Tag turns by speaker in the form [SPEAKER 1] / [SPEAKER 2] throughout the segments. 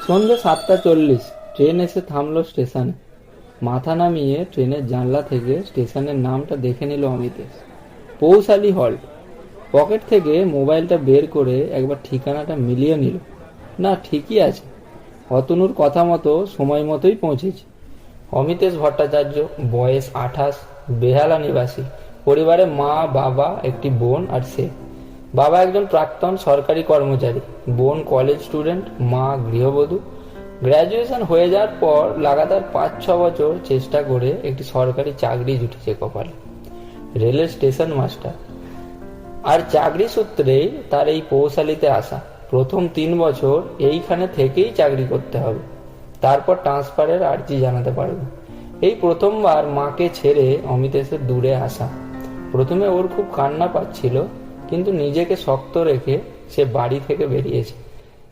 [SPEAKER 1] সন্ধ্যে 7:40 ট্রেন এসে থামলো স্টেশনে। মাথা নামিয়ে ট্রেনের জানলা থেকে স্টেশনের নামটা দেখে নিল অমিতেশ। পৌশালী হল্ট। পকেট থেকে মোবাইলটা বের করে একবার ঠিকানাটা মিলিয়ে নিল। না, ঠিকই আছে। অতনুর কথা মতো সময় মতোই পৌঁছেছে। অমিতেশ ভট্টাচার্য, বয়স 28, বেহালা নিবাসী। পরিবারে মা, বাবা, একটি বোন আর সে। বাবা একজন প্রাক্তন সরকারি কর্মচারী, বোন কলেজ স্টুডেন্ট, মা গৃহবধূ। গ্র্যাজুয়েশন হয়ে যাওয়ার পর লাগাতার 5-6 বছর চেষ্টা করে একটি সরকারি চাকরি জুটেছে কপালে, রেলের স্টেশন মাস্টার। আর চাকরি সূত্রেই তার এই পৌশালিতে আসা। প্রথম 3 বছর এইখানে থেকেই চাকরি করতে হবে, তারপর ট্রান্সফারের আর্জি জানাতে পারবে। এই প্রথমবার মাকে ছেড়ে অমিতেশের দূরে আসা। প্রথমে ওর খুব কান্না পাচ্ছিল, কিন্তু নিজেকে শক্ত রেখে সে বাড়ি থেকে বেরিয়েছে।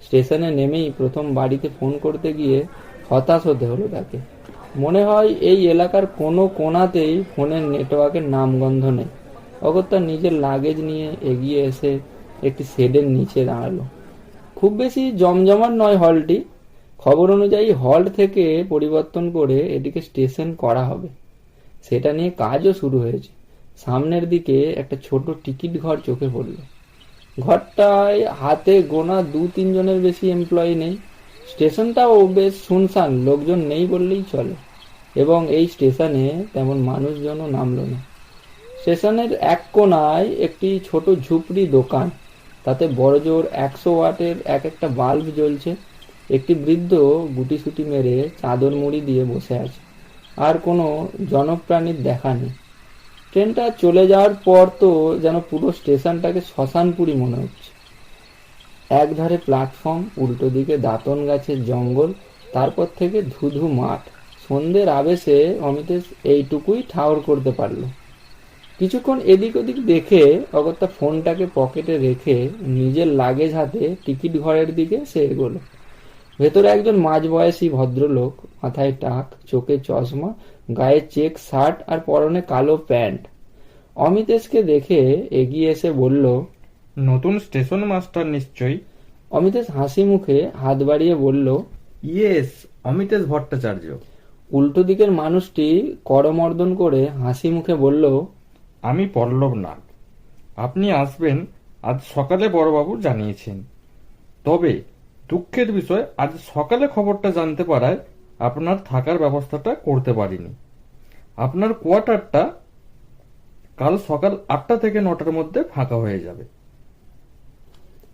[SPEAKER 1] স্টেশনে নেমেই প্রথম বাড়িতে ফোন করতে গিয়ে হতাশ হতে হলো তাকে। মনে হয় এই এলাকার কোনো কোণাতেই ফোনের নেটওয়ার্কের নামগন্ধ নেই। অগত্যা নিজের লাগেজ নিয়ে এগিয়ে এসে একটি শেডের নিচে দাঁড়ালো। খুব বেশি জমজমাট নয় হলটি। খবর অনুযায়ী হল্ট থেকে পরিবর্তন করে এটিকে স্টেশন করা হবে, সেটা নিয়ে কাজও শুরু হয়েছে। সামনের দিকে একটা ছোট টিকিট ঘর চোখে পড়ল। ঘরটায় হাতে গোনা 2-3 জনের বেশি এমপ্লয়ি নেই। স্টেশনটাও বেশ শুনশান, লোকজন নেই বললেই চলে। এবং এই স্টেশনে তেমন মানুষজনও নামলো না। স্টেশনের এক কোণায় একটি ছোট ঝুপড়ি দোকান, তাতে বড়জোর 100 ওয়াটের এক একটা বাল্ব জ্বলছে। একটি বৃদ্ধ গুটিসুটি মেরে চাদর মুড়ি দিয়ে বসে আছে। আর কোনো জনপ্রাণীর দেখা নেই। ট্রেনটা চলে যাওয়ার পর তো যেন পুরো স্টেশনটাকে শ্মশানপুরি মনে হচ্ছে। একধারে প্ল্যাটফর্ম, উল্টো দিকে দাঁতন গাছের জঙ্গল, তারপর থেকে ধুধু মাঠ। সন্ধ্যের আবেশে অমিতেশ এইটুকুই ঠাউর করতে পারল। কিছুক্ষণ এদিক ওদিক দেখে অগত্যা ফোনটাকে পকেটে রেখে নিজের লাগেজ হাতে টিকিট ঘরের দিকে সে এগোলো। ভেতরে একজন মাঝবয়সী ভদ্রলোক, মাথায় টাক, চোখে চশমা, গায়ে চেক শার্ট আর পরনে কালো প্যান্ট। অমিতেশকে দেখে এগিয়ে এসে বলল,
[SPEAKER 2] নতুন স্টেশন মাস্টার নিশ্চয়ই?
[SPEAKER 1] অমিতেশ হাসি মুখে হাত বাড়িয়ে বলল,
[SPEAKER 2] ইয়েস, অমিতেশ ভট্টাচার্য।
[SPEAKER 1] উল্টো দিকের মানুষটি করমর্দন করে হাসি মুখে বলল,
[SPEAKER 2] আমি পল্লব নাগ। আপনি আসবেন আজ সকালে বড়বাবু জানিয়েছেন। তবে দুঃখের বিষয়, আজ সকালে খবরটা জানতে পারায় আপনার থাকার ব্যবস্থাটা করতে পারিনি। আপনার কোয়ার্টারটা কাল সকাল 8টা থেকে 9টার মধ্যে ফাঁকা হয়ে যাবে।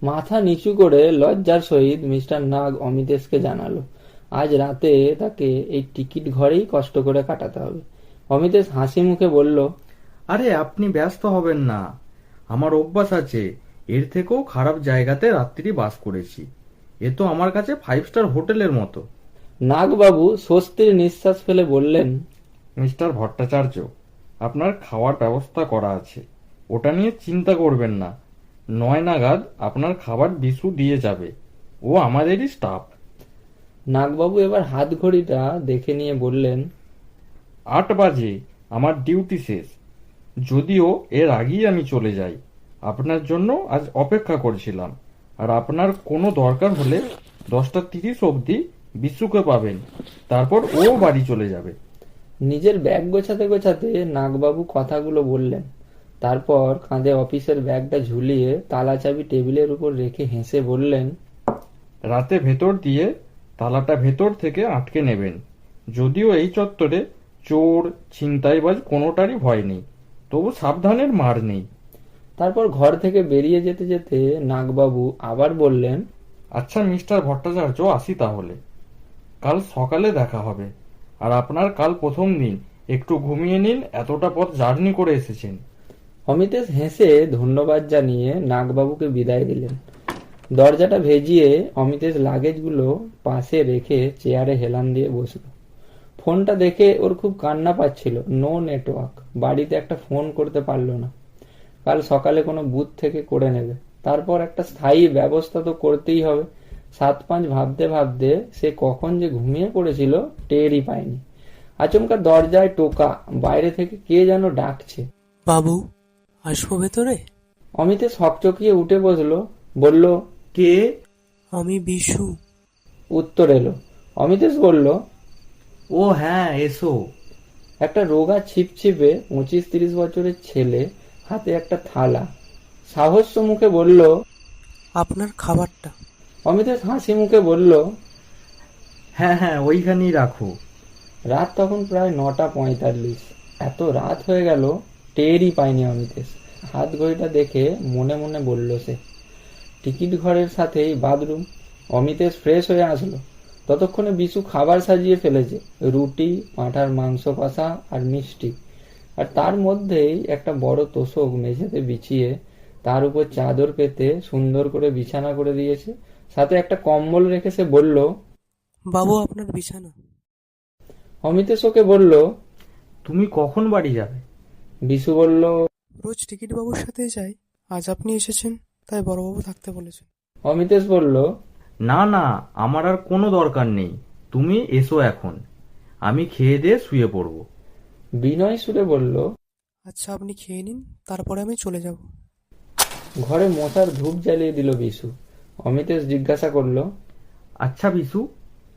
[SPEAKER 1] মাথা নিচু করে লজ্জার সহিত মিস্টার নাগ অমিতেশকে জানালো, আজ রাতে তাকে এই টিকিট ঘরেই কষ্ট করে কাটাতে হবে। অমিতেশ হাসি মুখে বলল,
[SPEAKER 2] আরে আপনি ব্যস্ত হবেন না, আমার অভ্যাস আছে। এর থেকেও খারাপ জায়গাতে রাত্রি বাস করেছি। এ তো আমার কাছে 5 স্টার হোটেলের মতো।
[SPEAKER 1] নাগবাবু স্বস্তির নিঃশ্বাস ফেলে বললেন,
[SPEAKER 2] মিস্টার ভট্টাচার্য, আপনার খাওয়ার ব্যবস্থা করা আছে, ওটা নিয়ে চিন্তা করবেন না। 9 নাগাদ আপনার খাবার বিশু দিয়ে যাবে, ও আমাদেরই স্টাফ।
[SPEAKER 1] নাগবাবু এবার হাত ঘড়িটা দেখে নিয়ে বললেন,
[SPEAKER 2] 8 বাজে আমার ডিউটি শেষ, যদিও এর আগেই আমি চলে যাই। আপনার জন্য আজ অপেক্ষা করছিলাম। আর আপনার কোনো দরকার হলে 10টা 30 অবধি বিশুকে পাবেন, তারপর ও বাড়ি চলে যাবে।
[SPEAKER 1] নিজের ব্যাগ গোছাতে গোছাতে নাগবাবু কথাগুলো বললেন। তারপর কাঁধে অফিসের ব্যাগটা ঝুলিয়ে তালা চাবি টেবিলের উপর রেখে হেসে বললেন,
[SPEAKER 2] রাতে ভেতর দিয়ে তালাটা ভেতর থেকে আটকে নেবেন। যদিও এই চত্বরে চোর ছিনতাইবাজ কোনোটারই ভয় নেই, তবু সাবধানের মার নেই।
[SPEAKER 1] তারপর ঘর থেকে বেরিয়ে যেতে যেতে নাগবাবু আবার বললেন,
[SPEAKER 2] আচ্ছা মিস্টার ভট্টাচার্য, আসি তাহলে। কাল সকালে দেখা হবে। আর আপনার কাল প্রথম দিন, একটু ঘুমিয়ে নিন, এতটা পথ জার্নি করে এসেছেন।
[SPEAKER 1] অমিতেশ হেসে ধন্যবাদ জানিয়ে নাগবাবুকে বিদায় দিলেন। দরজাটা ভেজিয়ে অমিতেশ লাগেজগুলো পাশে রেখে চেয়ারে হেলান দিয়ে বসল। ফোনটা দেখে ওর খুব কান্না পাচ্ছিল। নো নেটওয়ার্ক, বাড়িতে একটা ফোন করতে পারলো না। কাল সকালে কোনো বুথ থেকে করে নেবে, তারপর একটা স্থায়ী ব্যবস্থা তো করতেই হবে। 7-5 ভাবতে ভাবতে সে কখন যে ঘুমিয়ে পড়েছিল টেরই পায়নি। আচমকা দরজায় টোকা, বাইরে থেকে কে যেন ডাকছে।
[SPEAKER 3] বাবু, আসবো ভেতরে?
[SPEAKER 1] অমিতেশ হকচকিয়ে উঠে বসলো, বলল, কে?
[SPEAKER 3] আমি বিশু।
[SPEAKER 1] উত্তর এলো। অমিতেশ বলল,
[SPEAKER 2] ও হ্যাঁ, এসো।
[SPEAKER 1] একটা রোগা ছিপছিপে 25-30 বছরের ছেলে, হাতে একটা থালা, সাহস্য মুখে বলল,
[SPEAKER 3] আপনার খাবারটা।
[SPEAKER 1] অমিতেশ হাসি মুখে বলল,
[SPEAKER 2] হ্যাঁ হ্যাঁ, ওইখানেই রাখো।
[SPEAKER 1] রাত তখন প্রায় 9:45। এত রাত হয়ে গেল টেরই পায়নি অমিতেশ। হাত ঘড়িটা দেখে মনে মনে বলল সে, টিকিট ঘরের সাথেই বাথরুম। অমিতেশ ফ্রেশ হয়ে আসলো। ততক্ষণে বিশু খাবার সাজিয়ে ফেলেছে, রুটি, পাঁঠার মাংস কষা আর মিষ্টি। আর তার মধ্যেই একটা বড় তোশক মেঝেতে বিছিয়ে তার উপর চাদর পেতে সুন্দর করে বিছানা করে দিয়েছে। সাথে একটা কম্বল রেখে সে বলল,
[SPEAKER 3] বাবু আপনার বিছানা।
[SPEAKER 1] অমিতেশ ওকে বলল,
[SPEAKER 2] তুমি কখন বাড়ি যাবে?
[SPEAKER 1] বিশু বলল,
[SPEAKER 3] রোজ টিকিট বাবুর সাথে যাই, আজ আপনি এসেছেন তাই বড়বাবু থাকতে বলেছেন।
[SPEAKER 1] অমিতেশ বলল,
[SPEAKER 2] না না, আমার আর কোনো দরকার নেই, তুমি এসো এখন, আমি খেয়ে দিয়ে শুয়ে পড়ব।
[SPEAKER 1] বিনয় সুরে বলল।
[SPEAKER 3] আচ্ছা আপনি খেয়ে নিন, তারপরে আমি চলে যাব।
[SPEAKER 1] ঘরে মশার ধূপ জ্বালিয়ে দিল বিশু। অমিতেশ জিজ্ঞাসা করল,
[SPEAKER 2] আচ্ছা বিশু,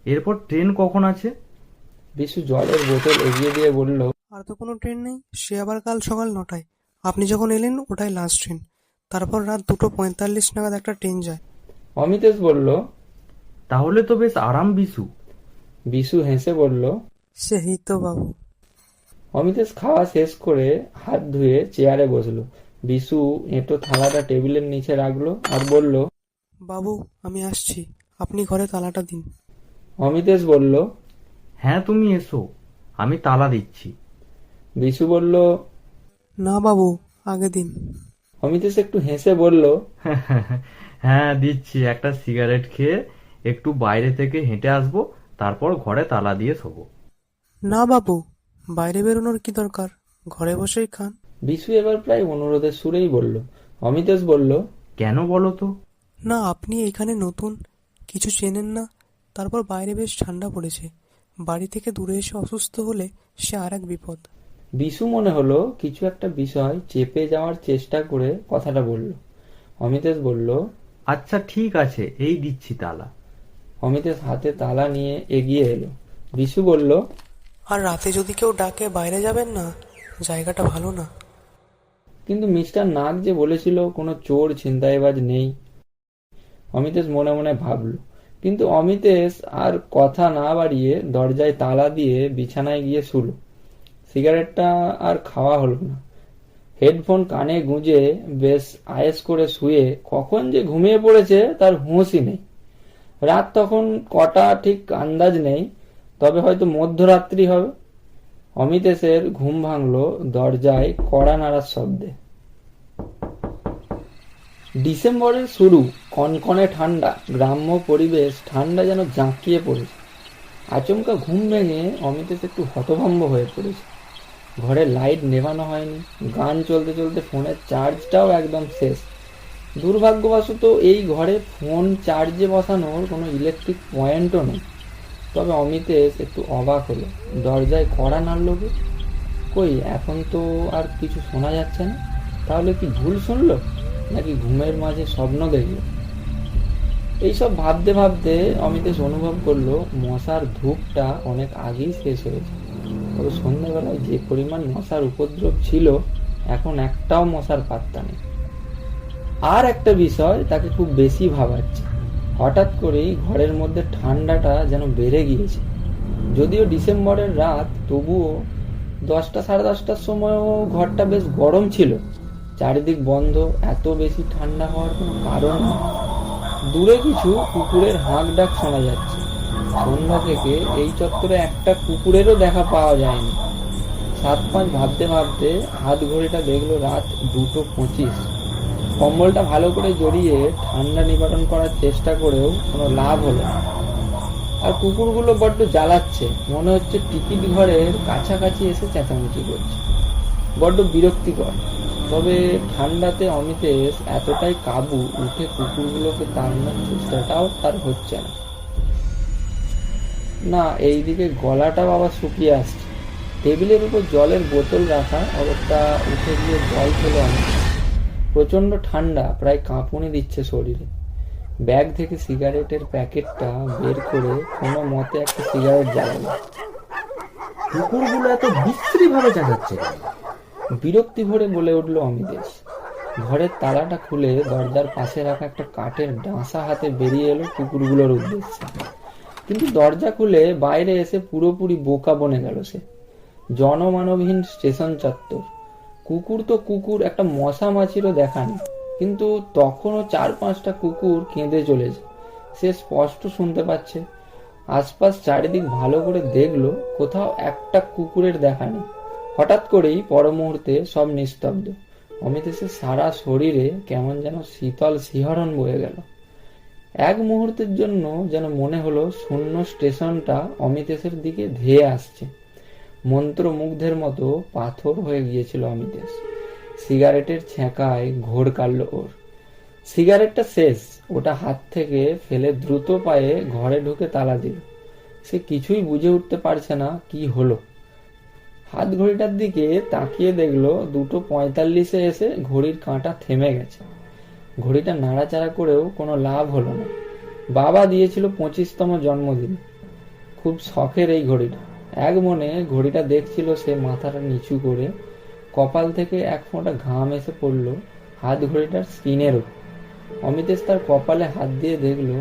[SPEAKER 2] এরপর ট্রেন কখন আছে?
[SPEAKER 1] বিশু জলের বোতল এগিয়ে দিয়ে বলল,
[SPEAKER 3] আর তো কোনো ট্রেন নেই, সে আবার কাল সকাল 9টায়। আপনি যখন এলেন ওটাই লাস্ট ট্রেন। তারপর রাত 2:45 নাগাদ একটা ট্রেন যায়।
[SPEAKER 1] অমিতেশ বলল।
[SPEAKER 2] তাহলে তো বেশ আরাম বিশু।
[SPEAKER 1] বিশু হেসে বলল।
[SPEAKER 3] সেই তো বাবু।
[SPEAKER 1] অমিতেশ খাওয়া শেষ করে হাত ধুয়ে চেয়ারে বসলো। বিশু এঁটো থালাটা টেবিলের নিচে রাখলো আর বলল,
[SPEAKER 3] বাবু আমি আসছি, আপনি ঘরে তালাটা দিন।
[SPEAKER 1] অমিতেশ বলল,
[SPEAKER 2] হ্যাঁ তুমি এসো, আমি তালা দিচ্ছি।
[SPEAKER 1] বিশু বলল,
[SPEAKER 3] না বাবু, আগে দিন।
[SPEAKER 1] অমিতেশ একটু হেসে বলল,
[SPEAKER 2] হ্যাঁ দিচ্ছি, একটা সিগারেট খেয়ে একটু বাইরে থেকে হেঁটে আসবো, তারপর ঘরে তালা দিয়ে শোবো।
[SPEAKER 3] না বাবু, বাইরে বেরোনোর কি দরকার, ঘরে বসেই খান।
[SPEAKER 1] বিশু এবার প্রায় অনুরোধের সুরেই বলল। অমিতেশ বলল,
[SPEAKER 2] কেন বলো তো?
[SPEAKER 3] না আপনি এখানে নতুন, কিছু চেনেন না। তারপর বাইরে বেশ ঠান্ডা পড়েছে, বাড়ি থেকে দূরে এসে অসুস্থ হলে সে আর এক বিপদ।
[SPEAKER 1] বিশু মনে হলো কিছু একটা বিষয় চেপে যাওয়ার চেষ্টা করে কথাটা বলল। অমিতেশ বলল,
[SPEAKER 2] আচ্ছা ঠিক আছে, এই দিচ্ছি তালা।
[SPEAKER 1] অমিতেশ হাতে তালা নিয়ে এগিয়ে এলো। বিশু বলল,
[SPEAKER 3] আর রাতে যদি কেউ ডাকে বাইরে যাবেন না, জায়গাটা ভালো না।
[SPEAKER 1] কিন্তু মিস্টার নাগ যে বলেছিল কোনো চোর ছিনতাইবাজ নেই। অমিতেশ মনে মনে ভাবল। কিন্তু অমিতেশ আর কথা না বাড়িয়ে দরজায় তালা দিয়ে বিছানায় গিয়ে শুলো। সিগারেটটা আর খাওয়া হলো না। হেডফোন কানে গুঁজে বেশ আয়েস করে শুয়ে কখন যে ঘুমিয়ে পড়েছে তার হুঁশই নেই। রাত তখন কটা ঠিক আন্দাজ নেই, তবে হয়তো মধ্যরাত্রি হবে। অমিতেশের ঘুম ভাঙলো দরজায় কড়া নাড়ার শব্দে। ডিসেম্বরের শুরু, কনকনে ঠান্ডা, গ্রাম্য পরিবেশ, ঠান্ডা যেন জাঁকিয়ে পড়েছে। আচমকা ঘুম ভেঙে অমিতেশ একটু হতভম্ব হয়ে পড়েছে। ঘরে লাইট নেভানো হয়নি, গান চলতে চলতে ফোনের চার্জটাও একদম শেষ। দুর্ভাগ্যবশত এই ঘরে ফোন চার্জে বসানোর কোনো ইলেকট্রিক পয়েন্টও নেই। তবে অমিতেশ একটু অবাক হলো, দরজায় কড়া নাড়ল কে? কই এখন তো আর কিছু শোনা যাচ্ছে না। তাহলে কি ভুল শুনলো, নাকি ঘুমের মাঝে স্বপ্ন দেখলো? এইসব ভাবতে ভাবতে অমিতেশ অনুভব করলো মশার ধূপটা অনেক আগেই শেষ হয়েছে। তবে সন্ধ্যাবেলায় যে পরিমাণ মশার উপদ্রব ছিল, এখন একটাও মশার পাত্তা নেই। আর একটা বিষয় তাকে খুব বেশি ভাবাচ্ছে। হঠাৎ করেই ঘরের মধ্যে ঠান্ডাটা যেন বেড়ে গিয়েছে। যদিও ডিসেম্বরের রাত, তবুও 10টা সাড়ে 10টার সময়ও ঘরটা বেশ গরম ছিল। চারিদিক বন্ধ, এত বেশি ঠান্ডা হওয়ার কোনো কারণ নেই। দূরে কিছু কুকুরের হাঁক ডাক শোনা যাচ্ছে। সন্ধ্যা থেকে এই চত্বরে একটা কুকুরেরও দেখা পাওয়া যায়নি। 7-5 ভাবতে ভাবতে হাত ঘড়িটা দেখলো রাত 2:25। কম্বলটা ভালো করে জড়িয়ে ঠান্ডা নিবারণ করার চেষ্টা করেও কোনো লাভ হলো না। আর কুকুরগুলো বড্ড জ্বালাচ্ছে, মনে হচ্ছে টিকিট ঘরের কাছাকাছি এসে চেঁচামেচি করছে। বড্ড বিরক্তিকর। তবে ঠান্ডাতে অমিতেশ এতটাই কাবু, উঠে কুকুরগুলোকে তাড়ানোর চেষ্টাটাও তার হচ্ছে না। না, এইদিকে গলাটাও আবার শুকিয়ে আসছে। টেবিলের উপর জলের বোতল রাখা অবস্থা, উঠে গিয়ে জল খেলো অমিতেশ। প্রচন্ড ঠান্ডা, প্রায় কাঁপুনি দিচ্ছে শরীরে। ব্যাগ থেকে সিগারেটের প্যাকেটটা বের করে কোনো মতে একটা সিগারেট জ্বালালো।
[SPEAKER 2] কুকুরগুলো এত বিশ্রী ভাবে চেঁচাচ্ছে কেন?
[SPEAKER 1] বিরক্তি ভরে বলে উঠল অমিতেশ। ঘরের তালাটা খুলে দরজার পাশে রাখা একটা কাঠের ডাঁসা হাতে বেরিয়ে এলো কুকুরগুলোর উদ্দেশ্যে। কিন্তু দরজা খুলে বাইরে এসে পুরোপুরি বোকা বনে গেল সে। জনমানবহীন স্টেশন চত্বর। কুকুর তো কুকুর, একটা মশা মাছিরও দেখা নেই। কিন্তু তখনও 4-5টা কুকুর কেঁদে চলেছে। সে স্পষ্ট শুনতে পাচ্ছে। আশপাশ চারিদিক ভালো করে দেখলো, কোথাও একটা কুকুরের দেখা নেই। হঠাৎ করেই পর মুহূর্তে সব নিস্তব্ধ। অমিতেশের সারা শরীরে কেমন যেন শীতল শিহরণ বয়ে গেল। এক মুহূর্তের জন্য যেন মনে হলো শূন্য স্টেশনটা অমিতেশের দিকে ধেয়ে আসছে। মন্ত্রমুগ্ধের মতো পাথর হয়ে গিয়েছিল অমিতেশ। সিগারেটের ছ্যাঁকায় ঘোর কাটল ওর। সিগারেটটা শেষ। ওটা হাত থেকে ফেলে দ্রুত পায়ে ঘরে ঢুকে তালা দিল। সে কিছুই বুঝে উঠতে পারছে না কি হলো। হাত ঘড়িটার দিকে তাকিয়ে দেখলো 2:45 এসে ঘড়ির কাঁটা থেমে গেছে। ঘড়িটা নাড়াচাড়া করেও কোনো লাভ হলো না। বাবা দিয়েছিল 25তম জন্মদিন। খুব শখের এই ঘড়িটা। এক মনে ঘড়িটা দেখছিল সে, মাথাটা নিচু করে। কপাল থেকে এক ফোঁটা ঘাম এসে পড়ল হাত ঘড়িটার স্ক্রিনের উপর। অমিতেশ তার কপালে হাত দিয়ে দেখলো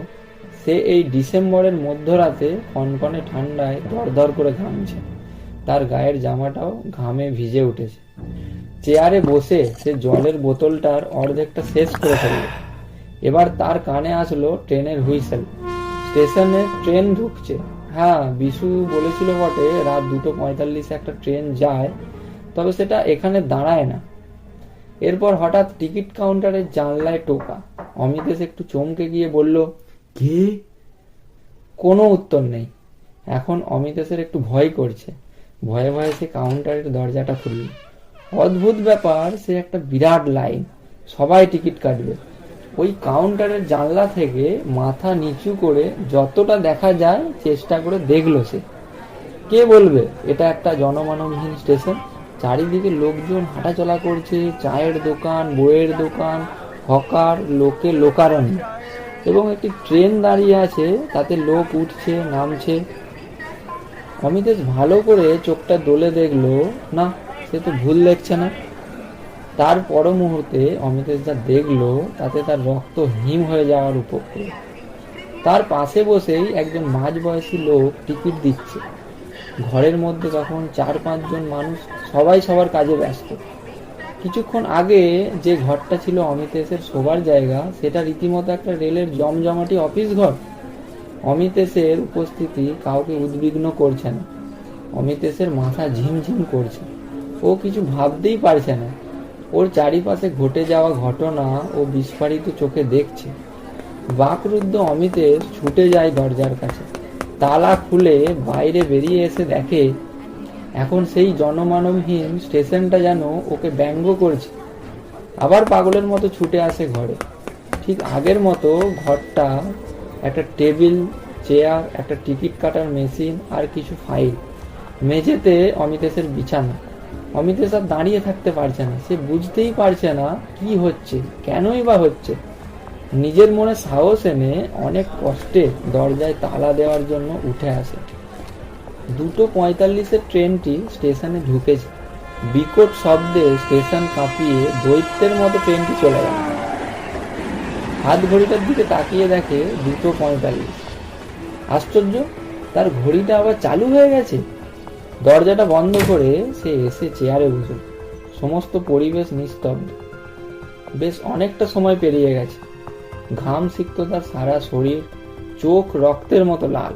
[SPEAKER 1] সে এই ডিসেম্বরের মধ্যরাতে কনকনে ঠান্ডায় দরদর করে ঘামছে। তার গায়ের জামাটাও ঘামে ভিজে উঠেছে। চেয়ারে বসে সে জলের বোতলটার অর্ধেকটা শেষ করে ফেলল। এবার তার কানে আসলো ট্রেনের হুইসেল। স্টেশনে ট্রেন ঢুকছে। হ্যাঁ, বিশু বলেছিল বটে রাত 2:45 একটা ট্রেন যায়, তবে সেটা এখানে দাঁড়ায় না। এরপর হঠাৎ টিকিট কাউন্টারের জানলায় টোকা। অমিতেশ একটু চমকে গিয়ে বলল, কে? কোনো উত্তর নেই। এখন অমিতেশের একটু ভয় করছে। ভয়ে ভয়ে সে কাউন্টারের দরজাটা খুলল। অদ্ভুত ব্যাপার, সে একটা বিরাট লাইন। সবাই টিকিট কাটবে। ওই কাউন্টারের জানলা থেকে মাথা নিচু করে যতটা দেখা যায় চেষ্টা করে দেখলো সে। কে বলবে এটা একটা জনমানবহীন স্টেশন? চারিদিকে লোকজন হাঁটাচলা করছে, চায়ের দোকান, বইয়ের দোকান, হকার, লোকে লোকারণ্য। এবং একটি ট্রেন দাঁড়িয়ে আছে, তাতে লোক উঠছে নামছে। অমিতেশ ভালো করে চোখটা দোলে দেখলো, না, সে তো ভুল দেখছে না। তার পর মুহূর্তে অমিতেশ যা দেখলো তাতে তার রক্ত হিম হয়ে যাওয়ার উপক্রম। তার পাশে বসেই একজন মাঝবয়সী লোক টিকিট দিচ্ছে। ঘরের মধ্যে তখন 4-5 জন মানুষ, সবাই সবার কাজে ব্যস্ত। কিছুক্ষণ আগে যে ঘরটা ছিল অমিতেশের শোবার জায়গা, সেটা রীতিমতো একটা রেলের জমজমাটি অফিস ঘর। অমিতেশের উপস্থিতি কাউকে উদ্বিগ্ন করছে না। অমিতেশের মাথা ঝিমঝিম করছে। ও কিছু ভাবতেই পারছে না। ওর চারিপাশে ঘটে যাওয়া ঘটনা ও বিস্ফারিত চোখে দেখছে। বাকরুদ্ধ অমিতেশ ছুটে যায় দরজার কাছে। তালা খুলে বাইরে বেরিয়ে এসে দেখে এখন সেই জনমানবহীন স্টেশনটা যেন ওকে ব্যঙ্গ করছে। আবার পাগলের মতো ছুটে আসে ঘরে। ঠিক আগের মতো ঘরটা, একটা টেবিল, চেয়ার, একটা টিকিট কাটার মেশিন আর কিছু ফাইল। মেঝেতে অমিতেশের বিছানা। অমিতেশ আর দাঁড়িয়ে থাকতে পারছে না। সে বুঝতেই পারছে না কি হচ্ছে, কেনই বা হচ্ছে। নিজের মনে সাহস এনে অনেক কষ্টে দরজায় তালা দেওয়ার জন্য উঠে আসে। 2:45 ট্রেনটি স্টেশনে ঢুকেছে। বিকট শব্দে স্টেশন কাঁপিয়ে দৈত্যের মতো ট্রেনটি চলে গেল। হাত ঘড়িটার দিকে তাকিয়ে দেখে 2:45। আশ্চর্য, তার ঘড়িটা আবার চালু হয়ে গেছে। দরজাটা বন্ধ করে সে এসে চেয়ারে বসল। সমস্ত পরিবেশ নিস্তব্ধ। বেশ অনেকটা সময় পেরিয়ে গেছে। ঘাম সিক্ত তার সারা শরীর, চোখ রক্তের মতো লাল।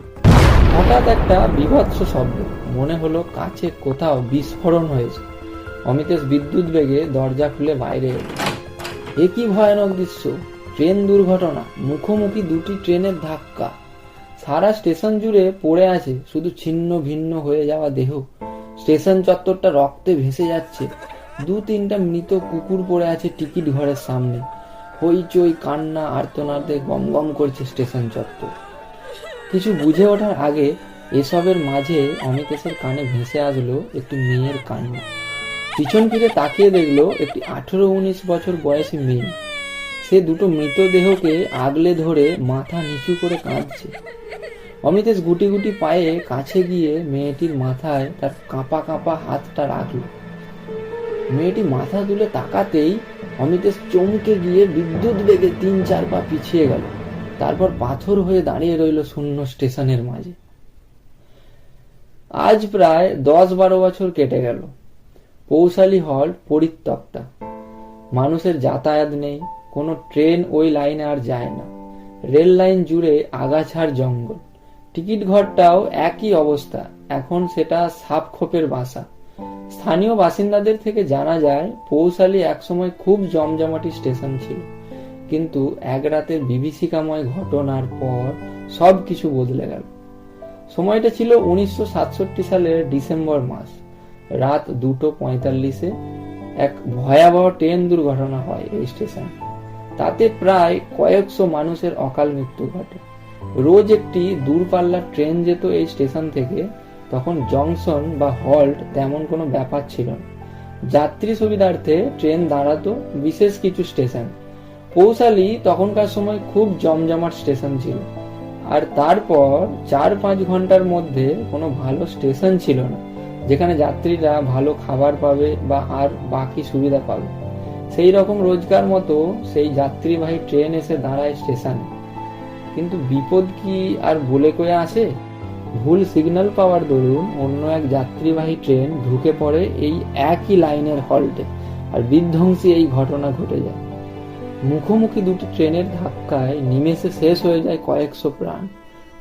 [SPEAKER 1] হঠাৎ একটা বীভৎস শব্দ। মনে হলো কাছে কোথাও বিস্ফোরণ হয়েছে। অমিতেশ বিদ্যুৎ বেগে দরজা খুলে বাইরে এলো। এ কি ভয়ানক দৃশ্য! ট্রেন দুর্ঘটনা। মুখোমুখি দুটি ট্রেনের ধাক্কা। সারা স্টেশন জুড়ে পড়ে আছে শুধু ছিন্ন ভিন্ন হয়ে যাওয়া দেহ। স্টেশন চত্বরটা রক্তে ভেসে যাচ্ছে। 2-3টা মৃত কুকুর পড়ে আছে টিকিট ঘরের সামনে। হইচই, কান্না, আর্তনাদে গম গম করছে স্টেশন চত্বর। কিছু বুঝে ওঠার আগে এসবের মাঝে অমিতেশের কানে ভেসে আসলো একটি মেয়ের কান্না। পিছন ফিরে তাকিয়ে দেখলো একটি 18-19 বছর বয়সী মেয়ে। সে দুটো মৃতদেহকে আগলে ধরে মাথা নিচু করে কাঁদছে। অমিতেশ গুটি গুটি পায়ে কাছে গিয়ে মেয়েটির মাথায় তার কাঁপা কাঁপা হাতটা রাখল। মেয়েটি মাথা তুলে তাকাতেই অমিতেশ চমকে গিয়ে বিদ্যুৎ বেগে 3-4 পা পিছিয়ে গেল। তারপর পাথর হয়ে দাঁড়িয়ে রইল শূন্য স্টেশনের মাঝে। আজ প্রায় 10-12 বছর কেটে গেল। পৌশালী হল্ট পরিত্যক্তা। মানুষের যাতায়াত নেই, কোনো ট্রেন ওই লাইনে আর যায় না। রেল লাইন জুড়ে আগাছার জঙ্গল। টিকিট ঘরটাও একই অবস্থা, এখন সেটা সাপখোপের বাসা। স্থানীয় বাসিন্দাদের থেকে জানা যায় পৌশালী একসময় খুব জমজমাটি স্টেশন ছিল, কিন্তু এক রাতের বিভীষিকাময় ঘটনার পর সবকিছু বদলে গেল। সময়টা ছিল 1967 সালের ডিসেম্বর মাস। রাত 2:45-এ এক ভয়াবহ ট্রেন দুর্ঘটনা হয় এই স্টেশনে। তাতে প্রায় কয়েকশো মানুষের অকাল মৃত্যু ঘটে। রোজ একটি দূরপাল্লার ট্রেন যেত এই স্টেশন থেকে, তখন জংশন বা হল্ট তেমন কোনো ব্যাপার ছিল না। যাত্রী সুবিধার্থে ট্রেন দাঁড়াতো বিশেষ কিছু স্টেশন। পৌশালী তখনকার সময় খুব জমজমাট স্টেশন ছিল, আর তারপর 4-5 ঘন্টার মধ্যে কোনো ভালো স্টেশন ছিল না যেখানে যাত্রীরা ভালো খাবার পাবে বা আর বাকি সুবিধা পাবে। সেই রকম রোজকার মতো সেই যাত্রীবাহী ট্রেন এসে দাঁড়ায় স্টেশনে। কিন্তু বিপদ কি আর বলে কয়ে আসে? ভুল সিগন্যাল পাওয়ার দরুন অন্য এক যাত্রীবাহী ট্রেন ঢুকে পড়ে এই একই লাইনের হল্টে, আর বিধ্বংসী এই ঘটনা ঘটে যায়। মুখোমুখি দুটি ট্রেনের ধাক্কায় নিমেষে শেষ হয়ে যায় কয়েকশো প্রাণ।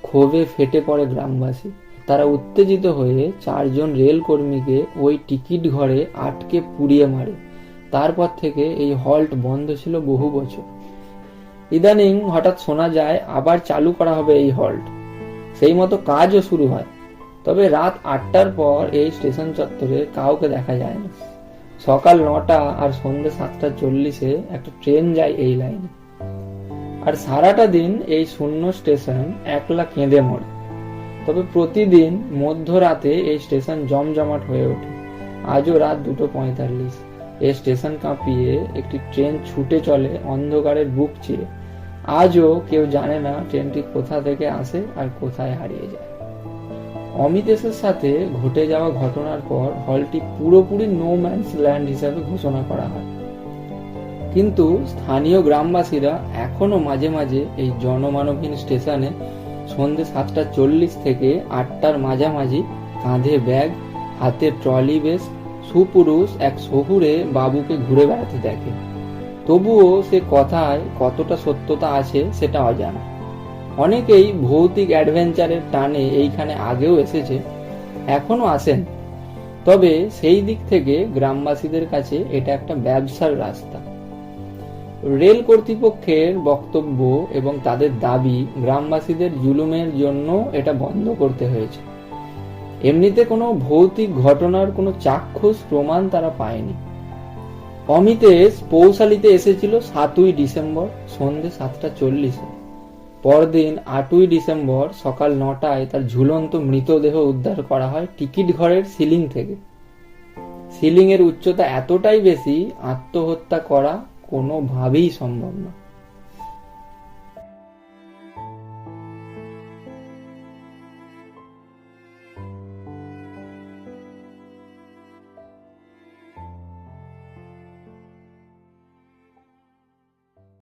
[SPEAKER 1] ক্ষোভে ফেটে পড়ে গ্রামবাসী। তারা উত্তেজিত হয়ে 4 জন রেল কর্মীকে ওই টিকিট ঘরে আটকে পুড়িয়ে মারে। তারপর থেকে এই হল্ট বন্ধ ছিল বহু বছর। ইদানিং হঠাৎ শোনা যায় আবার চালু করা হবে এই হল্ট। সেই মতো কাজও শুরু হয়, তবে রাত 8টার পর এই স্টেশন চত্বরে কাউকে দেখা যায় না। সকাল 9টা আর সন্ধ্যে 7:40-এ একটা ট্রেন যায় এই লাইনে, আর সারাটা দিন এই শূন্য স্টেশন একলা কেঁদে মরে। তবে প্রতিদিন মধ্যরাতে এই স্টেশন জমজমাট হয়ে ওঠে। আজও রাত 2:45 এই স্টেশন কাঁপিয়ে একটি ট্রেন ছুটে চলে অন্ধকারের বুক চিরে। আজও কেউ জানে না ট্রেনটি কোথা থেকে আসে আর কোথায় হারিয়ে যায়। অমিতেশের সাথে ঘটে যাওয়া ঘটনার পর হলটি পুরোপুরি নো ম্যানস ল্যান্ড হিসাবে ঘোষণা করা হয়, কিন্তু স্থানীয় গ্রামবাসীরা এখনো মাঝে মাঝে এই জনমানবহীন স্টেশনে সন্ধ্যে 7:40 থেকে 8টার মাঝামাঝি কাঁধে ব্যাগ, হাতে ট্রলি বেস, সুপুরুষ এক শহুরে বাবুকে ঘুরে বেড়াতে দেখে। তবুও সে কথায় কতটা সত্যতা আছে সেটা অজানা। অনেকেই ভৌতিক অ্যাডভেঞ্চারের টানে এইখানে আগেও এসেছে, এখনো আসেন। তবে সেই দিক থেকে গ্রামবাসীদের কাছে এটা একটা ব্যবসার রাস্তা। রেল কর্তৃপক্ষের বক্তব্য এবং তাদের দাবি গ্রামবাসীদের জুলুমের জন্য এটা বন্ধ করতে হয়েছে। এমনিতে কোনো ভৌতিক ঘটনার কোনো চাক্ষুষ প্রমাণ তারা পায়নি। অমিতেশ পৌশালীতে এসেছিল 7ই ডিসেম্বর সন্ধ্যে 7:40-এ। পরদিন 8ই ডিসেম্বর সকাল 9টায় তার ঝুলন্ত মৃতদেহ উদ্ধার করা হয় টিকিট ঘরের সিলিং থেকে। সিলিং এর উচ্চতা এতটাই বেশি, আত্মহত্যা করা কোনোভাবেই সম্ভব না।